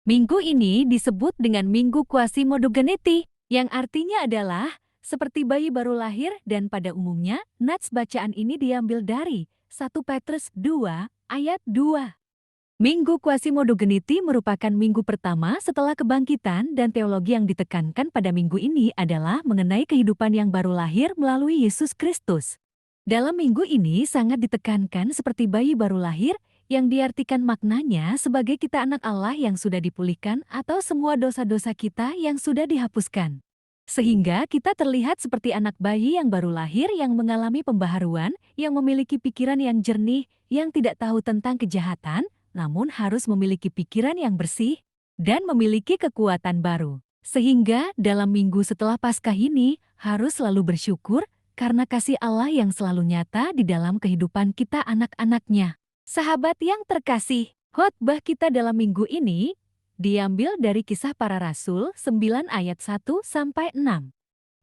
Minggu ini disebut dengan Minggu Quasimodogeniti, yang artinya adalah seperti bayi baru lahir, dan pada umumnya nats bacaan ini diambil dari 1 Petrus 2 ayat 2. Minggu Quasimodogeniti merupakan minggu pertama setelah kebangkitan, dan teologi yang ditekankan pada minggu ini adalah mengenai kehidupan yang baru lahir melalui Yesus Kristus. Dalam minggu ini sangat ditekankan seperti bayi baru lahir, yang diartikan maknanya sebagai kita anak Allah yang sudah dipulihkan atau semua dosa-dosa kita yang sudah dihapuskan. Sehingga kita terlihat seperti anak bayi yang baru lahir yang mengalami pembaharuan, yang memiliki pikiran yang jernih, yang tidak tahu tentang kejahatan, namun harus memiliki pikiran yang bersih dan memiliki kekuatan baru. Sehingga dalam minggu setelah Paskah ini harus selalu bersyukur karena kasih Allah yang selalu nyata di dalam kehidupan kita anak-anaknya. Sahabat yang terkasih, khotbah kita dalam minggu ini diambil dari Kisah Para Rasul 9 ayat 1-6.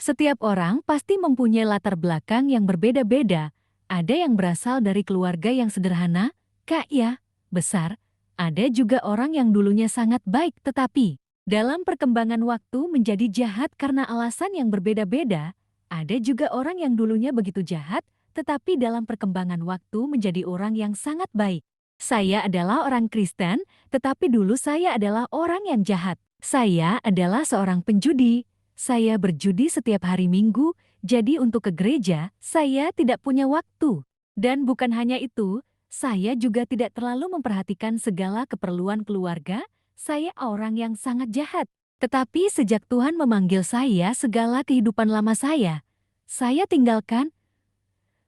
Setiap orang pasti mempunyai latar belakang yang berbeda-beda. Ada yang berasal dari keluarga yang sederhana, kaya, besar. Ada juga orang yang dulunya sangat baik tetapi dalam perkembangan waktu menjadi jahat karena alasan yang berbeda-beda. Ada juga orang yang dulunya begitu jahat, tetapi dalam perkembangan waktu menjadi orang yang sangat baik. Saya adalah orang Kristen, tetapi dulu saya adalah orang yang jahat. Saya adalah seorang penjudi. Saya berjudi setiap hari Minggu, jadi untuk ke gereja, saya tidak punya waktu. Dan bukan hanya itu, saya juga tidak terlalu memperhatikan segala keperluan keluarga. Saya orang yang sangat jahat. Tetapi sejak Tuhan memanggil saya, segala kehidupan lama saya tinggalkan.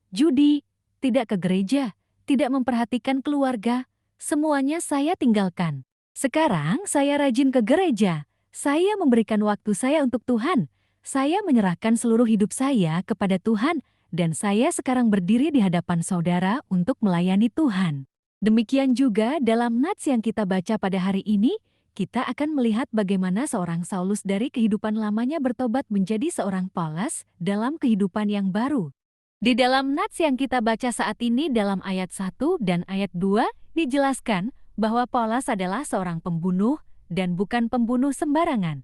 Judi, tidak ke gereja, tidak memperhatikan keluarga, semuanya saya tinggalkan. Sekarang saya rajin ke gereja, saya memberikan waktu saya untuk Tuhan, saya menyerahkan seluruh hidup saya kepada Tuhan, dan saya sekarang berdiri di hadapan saudara untuk melayani Tuhan. Demikian juga dalam nats yang kita baca pada hari ini, kita akan melihat bagaimana seorang Saulus dari kehidupan lamanya bertobat menjadi seorang Paulus dalam kehidupan yang baru. Di dalam nats yang kita baca saat ini dalam ayat 1 dan ayat 2 dijelaskan bahwa Paulus adalah seorang pembunuh dan bukan pembunuh sembarangan.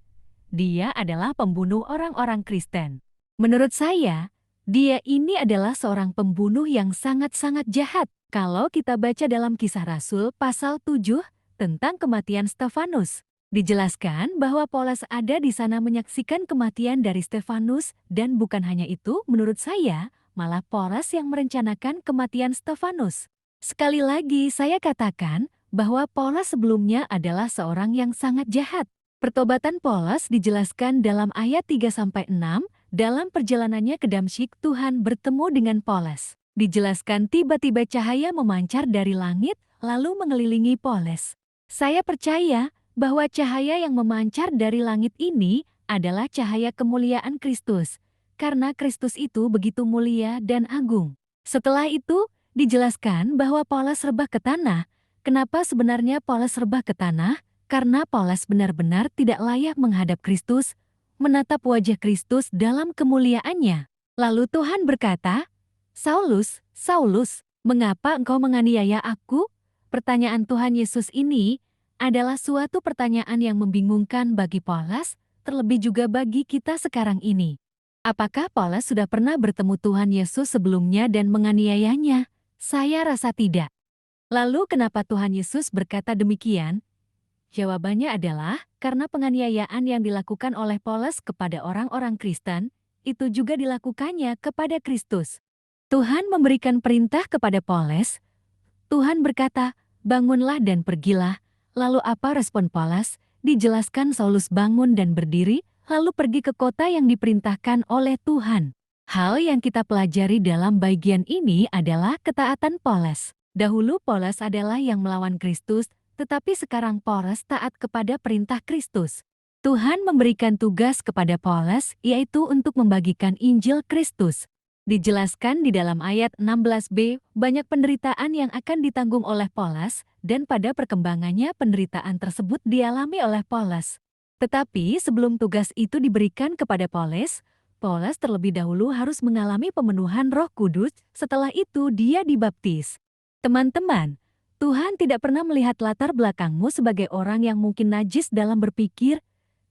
Dia adalah pembunuh orang-orang Kristen. Menurut saya, dia ini adalah seorang pembunuh yang sangat-sangat jahat. Kalau kita baca dalam Kisah Rasul pasal 7 tentang kematian Stefanus, dijelaskan bahwa Paulus ada di sana menyaksikan kematian dari Stefanus, dan bukan hanya itu, menurut saya, malah Paulus yang merencanakan kematian Stefanus. Sekali lagi saya katakan bahwa Paulus sebelumnya adalah seorang yang sangat jahat. Pertobatan Paulus dijelaskan dalam ayat 3-6, dalam perjalanannya ke Damsyik Tuhan bertemu dengan Paulus. Dijelaskan tiba-tiba cahaya memancar dari langit lalu mengelilingi Paulus. Saya percaya bahwa cahaya yang memancar dari langit ini adalah cahaya kemuliaan Kristus. Karena Kristus itu begitu mulia dan agung. Setelah itu, dijelaskan bahwa Paulus rebah ke tanah. Kenapa sebenarnya Paulus rebah ke tanah? Karena Paulus benar-benar tidak layak menghadap Kristus, menatap wajah Kristus dalam kemuliaannya. Lalu Tuhan berkata, "Saulus, Saulus, mengapa engkau menganiaya aku?" Pertanyaan Tuhan Yesus ini adalah suatu pertanyaan yang membingungkan bagi Paulus, terlebih juga bagi kita sekarang ini. Apakah Paulus sudah pernah bertemu Tuhan Yesus sebelumnya dan menganiayanya? Saya rasa tidak. Lalu kenapa Tuhan Yesus berkata demikian? Jawabannya adalah karena penganiayaan yang dilakukan oleh Paulus kepada orang-orang Kristen, itu juga dilakukannya kepada Kristus. Tuhan memberikan perintah kepada Paulus. Tuhan berkata, "Bangunlah dan pergilah." Lalu apa respon Paulus? Dijelaskan Saulus bangun dan berdiri, lalu pergi ke kota yang diperintahkan oleh Tuhan. Hal yang kita pelajari dalam bagian ini adalah ketaatan Paulus. Dahulu Paulus adalah yang melawan Kristus, tetapi sekarang Paulus taat kepada perintah Kristus. Tuhan memberikan tugas kepada Paulus, yaitu untuk membagikan Injil Kristus. Dijelaskan di dalam ayat 16b, banyak penderitaan yang akan ditanggung oleh Paulus, dan pada perkembangannya penderitaan tersebut dialami oleh Paulus. Tetapi sebelum tugas itu diberikan kepada Paulus, Paulus terlebih dahulu harus mengalami pemenuhan Roh Kudus, setelah itu dia dibaptis. Teman-teman, Tuhan tidak pernah melihat latar belakangmu sebagai orang yang mungkin najis dalam berpikir,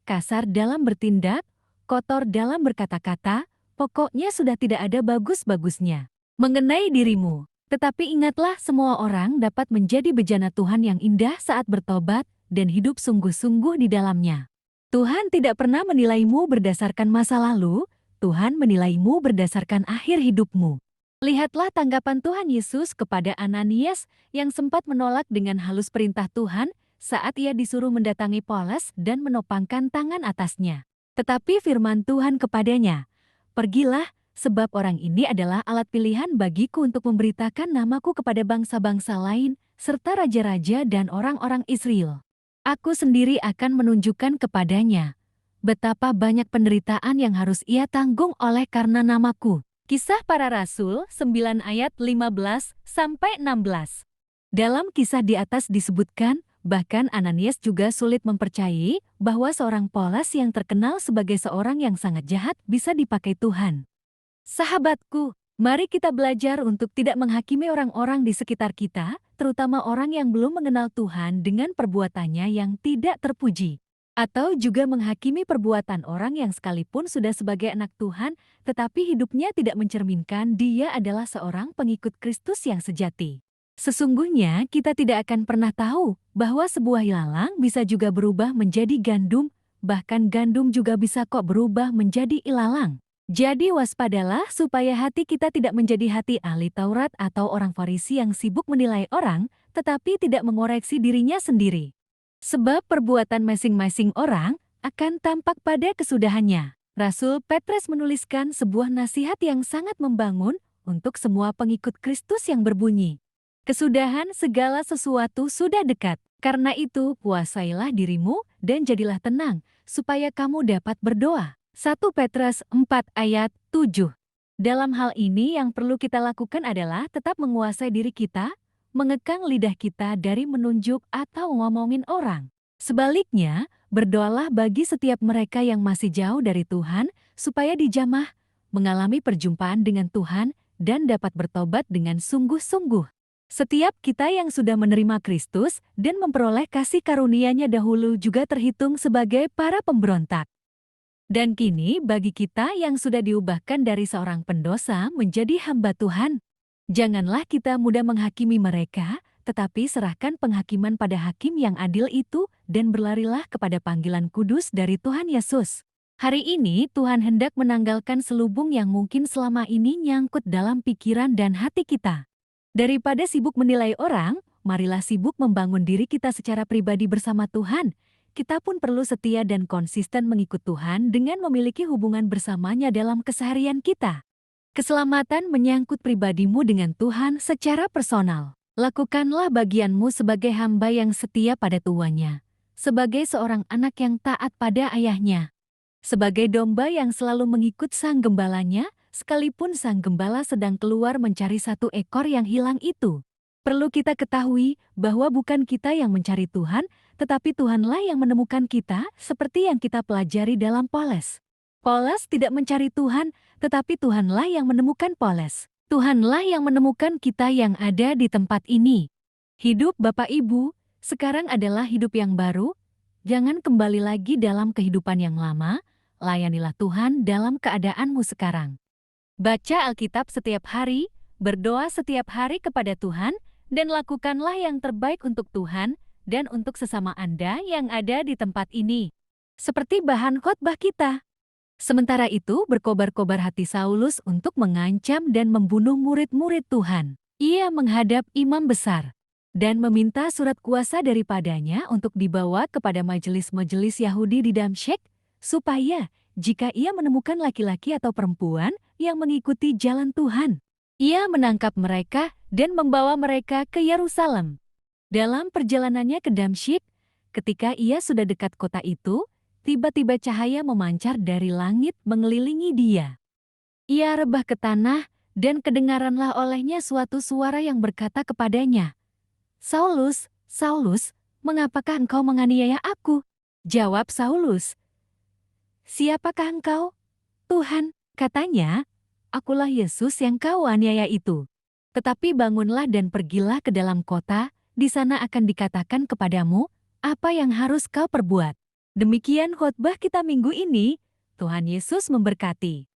kasar dalam bertindak, kotor dalam berkata-kata, pokoknya sudah tidak ada bagus-bagusnya mengenai dirimu. Tetapi ingatlah, semua orang dapat menjadi bejana Tuhan yang indah saat bertobat dan hidup sungguh-sungguh di dalamnya. Tuhan tidak pernah menilaimu berdasarkan masa lalu, Tuhan menilaimu berdasarkan akhir hidupmu. Lihatlah tanggapan Tuhan Yesus kepada Ananias yang sempat menolak dengan halus perintah Tuhan saat ia disuruh mendatangi Poles dan menopangkan tangan atasnya. Tetapi firman Tuhan kepadanya, "Pergilah, sebab orang ini adalah alat pilihan bagiku untuk memberitakan namaku kepada bangsa-bangsa lain, serta raja-raja dan orang-orang Israel. Aku sendiri akan menunjukkan kepadanya betapa banyak penderitaan yang harus ia tanggung oleh karena namaku." Kisah Para Rasul 9 ayat 15-16. Dalam kisah di atas disebutkan, bahkan Ananias juga sulit mempercayai bahwa seorang Poles yang terkenal sebagai seorang yang sangat jahat bisa dipakai Tuhan. Sahabatku, mari kita belajar untuk tidak menghakimi orang-orang di sekitar kita, terutama orang yang belum mengenal Tuhan dengan perbuatannya yang tidak terpuji. Atau juga menghakimi perbuatan orang yang sekalipun sudah sebagai anak Tuhan, tetapi hidupnya tidak mencerminkan dia adalah seorang pengikut Kristus yang sejati. Sesungguhnya kita tidak akan pernah tahu bahwa sebuah ilalang bisa juga berubah menjadi gandum, bahkan gandum juga bisa kok berubah menjadi ilalang. Jadi waspadalah supaya hati kita tidak menjadi hati ahli Taurat atau orang Farisi yang sibuk menilai orang, tetapi tidak mengoreksi dirinya sendiri. Sebab perbuatan masing-masing orang akan tampak pada kesudahannya. Rasul Petrus menuliskan sebuah nasihat yang sangat membangun untuk semua pengikut Kristus yang berbunyi, "Kesudahan segala sesuatu sudah dekat. Karena itu puasailah dirimu dan jadilah tenang, supaya kamu dapat berdoa." 1 Petrus 4 ayat 7. Dalam hal ini yang perlu kita lakukan adalah tetap menguasai diri kita, mengekang lidah kita dari menunjuk atau ngomongin orang. Sebaliknya, berdoalah bagi setiap mereka yang masih jauh dari Tuhan, supaya dijamah, mengalami perjumpaan dengan Tuhan, dan dapat bertobat dengan sungguh-sungguh. Setiap kita yang sudah menerima Kristus dan memperoleh kasih karunia-Nya dahulu juga terhitung sebagai para pemberontak. Dan kini bagi kita yang sudah diubahkan dari seorang pendosa menjadi hamba Tuhan, janganlah kita mudah menghakimi mereka, tetapi serahkan penghakiman pada hakim yang adil itu dan berlarilah kepada panggilan kudus dari Tuhan Yesus. Hari ini Tuhan hendak menanggalkan selubung yang mungkin selama ini nyangkut dalam pikiran dan hati kita. Daripada sibuk menilai orang, marilah sibuk membangun diri kita secara pribadi bersama Tuhan. Kita pun perlu setia dan konsisten mengikut Tuhan dengan memiliki hubungan bersamanya dalam keseharian kita. Keselamatan menyangkut pribadimu dengan Tuhan secara personal. Lakukanlah bagianmu sebagai hamba yang setia pada tuannya, sebagai seorang anak yang taat pada ayahnya, sebagai domba yang selalu mengikut sang gembalanya, sekalipun sang gembala sedang keluar mencari satu ekor yang hilang itu. Perlu kita ketahui bahwa bukan kita yang mencari Tuhan, tetapi Tuhanlah yang menemukan kita, seperti yang kita pelajari dalam Poles. Poles tidak mencari Tuhan, tetapi Tuhanlah yang menemukan Poles. Tuhanlah yang menemukan kita yang ada di tempat ini. Hidup Bapak Ibu sekarang adalah hidup yang baru. Jangan kembali lagi dalam kehidupan yang lama. Layanilah Tuhan dalam keadaanmu sekarang. Baca Alkitab setiap hari, berdoa setiap hari kepada Tuhan, dan lakukanlah yang terbaik untuk Tuhan dan untuk sesama Anda yang ada di tempat ini. Seperti bahan khotbah kita. Sementara itu berkobar-kobar hati Saulus untuk mengancam dan membunuh murid-murid Tuhan. Ia menghadap imam besar dan meminta surat kuasa daripadanya untuk dibawa kepada majelis-majelis Yahudi di Damsyik, supaya jika ia menemukan laki-laki atau perempuan yang mengikuti jalan Tuhan, ia menangkap mereka dan membawa mereka ke Yerusalem. Dalam perjalanannya ke Damsyik, ketika ia sudah dekat kota itu, tiba-tiba cahaya memancar dari langit mengelilingi dia. Ia rebah ke tanah dan kedengaranlah olehnya suatu suara yang berkata kepadanya, "Saulus, Saulus, mengapakah engkau menganiaya aku?" Jawab Saulus, "Siapakah engkau?" "Tuhan," katanya, "akulah Yesus yang kau aniaya itu. Tetapi bangunlah dan pergilah ke dalam kota, di sana akan dikatakan kepadamu apa yang harus kau perbuat. Demikian khotbah kita minggu ini. Tuhan Yesus memberkati.